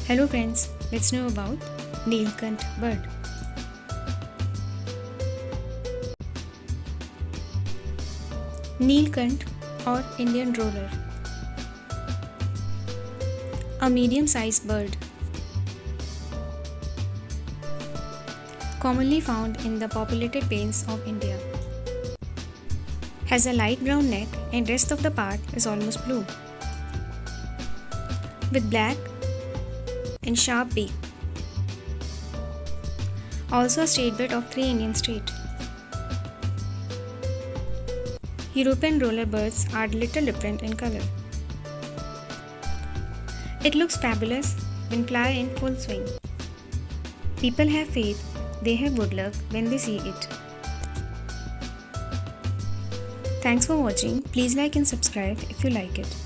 Hello friends, let's know about neelkanth bird. Neelkanth or Indian roller, a medium-sized bird, commonly found in the populated plains of India. Has a light brown neck and rest of the part is almost blue, with black and sharp beak. Also a state bird of 3 Indian states. European roller birds are little different in color. It looks fabulous when fly in full swing. People have faith they have good luck when they see it. Thanks for watching. Please like and subscribe if you like it.